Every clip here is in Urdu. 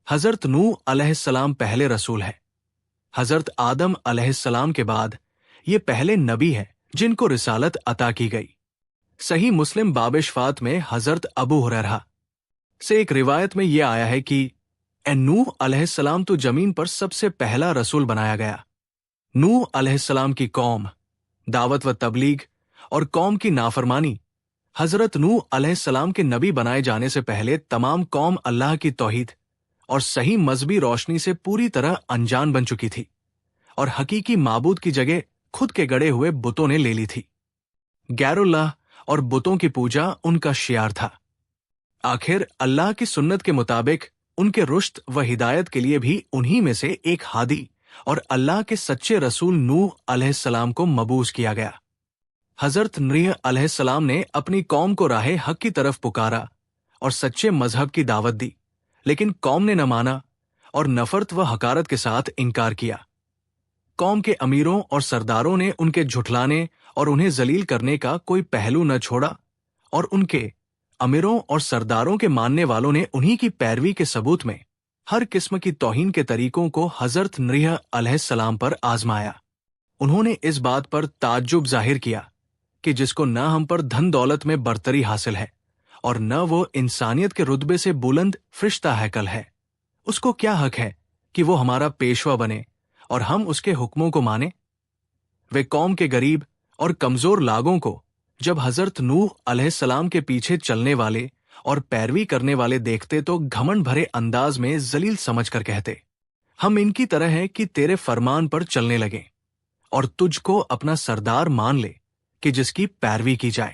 حضرت نوح علیہ السلام پہلے رسول ہے۔ حضرت آدم علیہ السلام کے بعد یہ پہلے نبی ہے جن کو رسالت عطا کی گئی۔ صحیح مسلم باب شفاعت میں حضرت ابو ہریرہ سے ایک روایت میں یہ آیا ہے کہ اے نوح علیہ السلام تو زمین پر سب سے پہلا رسول بنایا گیا۔ نوح علیہ السلام کی قوم، دعوت و تبلیغ اور قوم کی نافرمانی حضرت نوح علیہ السلام کے نبی بنائے جانے سے پہلے تمام قوم اللہ کی توحید اور صحیح مذہبی روشنی سے پوری طرح انجان بن چکی تھی، اور حقیقی معبود کی جگہ خود کے گڑے ہوئے بتوں نے لے لی تھی۔ غیر اللہ اور بتوں کی پوجا ان کا شعار تھا۔ آخر اللہ کی سنت کے مطابق ان کے رشد و ہدایت کے لیے بھی انہی میں سے ایک ہادی اور اللہ کے سچے رسول نوح علیہ السلام کو مبعوث کیا گیا۔ حضرت نوح علیہ السلام نے اپنی قوم کو راہ حق کی طرف پکارا اور سچے مذہب کی دعوت دی، لیکن قوم نے نہ مانا اور نفرت و حقارت کے ساتھ انکار کیا۔ قوم کے امیروں اور سرداروں نے ان کے جھٹلانے اور انہیں ذلیل کرنے کا کوئی پہلو نہ چھوڑا، اور ان کے امیروں اور سرداروں کے ماننے والوں نے انہی کی پیروی کے ثبوت میں ہر قسم کی توہین کے طریقوں کو حضرت نوح علیہ السلام پر آزمایا۔ انہوں نے اس بات پر تعجب ظاہر کیا کہ جس کو نہ ہم پر دھن دولت میں برتری حاصل ہے اور نہ وہ انسانیت کے رتبے سے بلند فرشتہ ہیکل ہے، اس کو کیا حق ہے کہ وہ ہمارا پیشوا بنے اور ہم اس کے حکموں کو مانیں؟ وہ قوم کے غریب اور کمزور لاگوں کو جب حضرت نوح علیہ السلام کے پیچھے چلنے والے اور پیروی کرنے والے دیکھتے تو گھمنڈ بھرے انداز میں ذلیل سمجھ کر کہتے، ہم ان کی طرح ہیں کہ تیرے فرمان پر چلنے لگیں اور تجھ کو اپنا سردار مان لے کہ جس کی پیروی کی جائے۔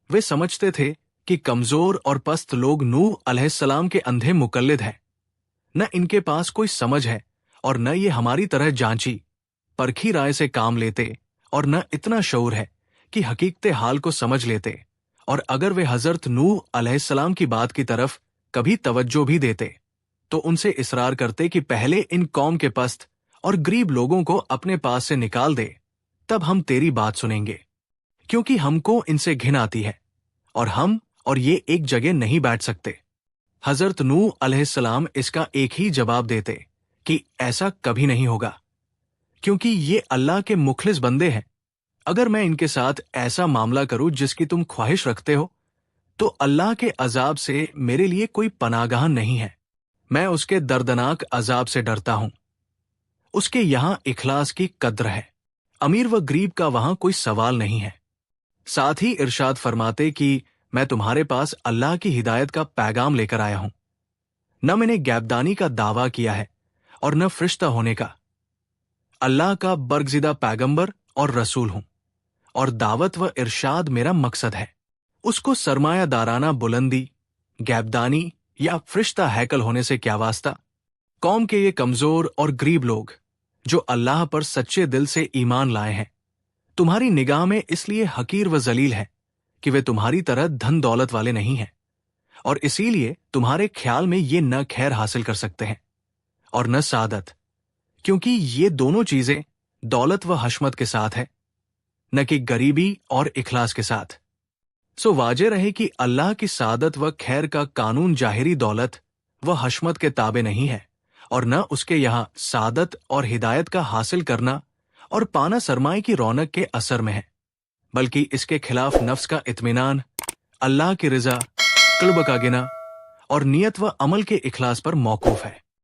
وہ سمجھتے تھے کہ کمزور اور پست لوگ نوح علیہ السلام کے اندھے مقلد ہیں، نہ ان کے پاس کوئی سمجھ ہے اور نہ یہ ہماری طرح جانچی پرکھی رائے سے کام لیتے، اور نہ اتنا شعور ہے کہ حقیقت حال کو سمجھ لیتے، اور اگر وہ حضرت نوح علیہ السلام کی بات کی طرف کبھی توجہ بھی دیتے تو ان سے اصرار کرتے کہ پہلے ان قوم کے پست اور غریب لوگوں کو اپنے پاس سے نکال دے، تب ہم تیری بات سنیں گے، کیونکہ ہم کو ان سے گھن آتی ہے اور ہم اور یہ ایک جگہ نہیں بیٹھ سکتے۔ حضرت نوح علیہ السلام اس کا ایک ہی جواب دیتے کہ ایسا کبھی نہیں ہوگا، کیونکہ یہ اللہ کے مخلص بندے ہیں۔ اگر میں ان کے ساتھ ایسا معاملہ کروں جس کی تم خواہش رکھتے ہو تو اللہ کے عذاب سے میرے لیے کوئی پناہ گاہ نہیں ہے، میں اس کے دردناک عذاب سے ڈرتا ہوں۔ اس کے یہاں اخلاص کی قدر ہے، امیر و غریب کا وہاں کوئی سوال نہیں ہے۔ ساتھ ہی ارشاد فرماتے کہ میں تمہارے پاس اللہ کی ہدایت کا پیغام لے کر آیا ہوں، نہ میں نے غیبدانی کا دعویٰ کیا ہے اور نہ فرشتہ ہونے کا، اللہ کا برگزیدہ پیغمبر اور رسول ہوں، اور دعوت و ارشاد میرا مقصد ہے۔ اس کو سرمایہ دارانہ بلندی، غیبدانی یا فرشتہ ہیکل ہونے سے کیا واسطہ؟ قوم کے یہ کمزور اور غریب لوگ جو اللہ پر سچے دل سے ایمان لائے ہیں تمہاری نگاہ میں اس لیے حقیر و ذلیل ہے کہ وہ تمہاری طرح دھن دولت والے نہیں ہیں، اور اسی لیے تمہارے خیال میں یہ نہ خیر حاصل کر سکتے ہیں اور نہ سعادت، کیونکہ یہ دونوں چیزیں دولت و حشمت کے ساتھ ہے، نہ کہ غریبی اور اخلاص کے ساتھ۔ سو واجب رہے کہ اللہ کی سعادت و خیر کا قانون ظاہری دولت و حشمت کے تابع نہیں ہے، اور نہ اس کے یہاں سعادت اور ہدایت کا حاصل کرنا اور پانا سرمائے کی رونق کے اثر میں ہے، بلکہ اس کے خلاف نفس کا اطمینان، اللہ کی رضا، قلب کا گنا اور نیت و عمل کے اخلاص پر موقوف ہے۔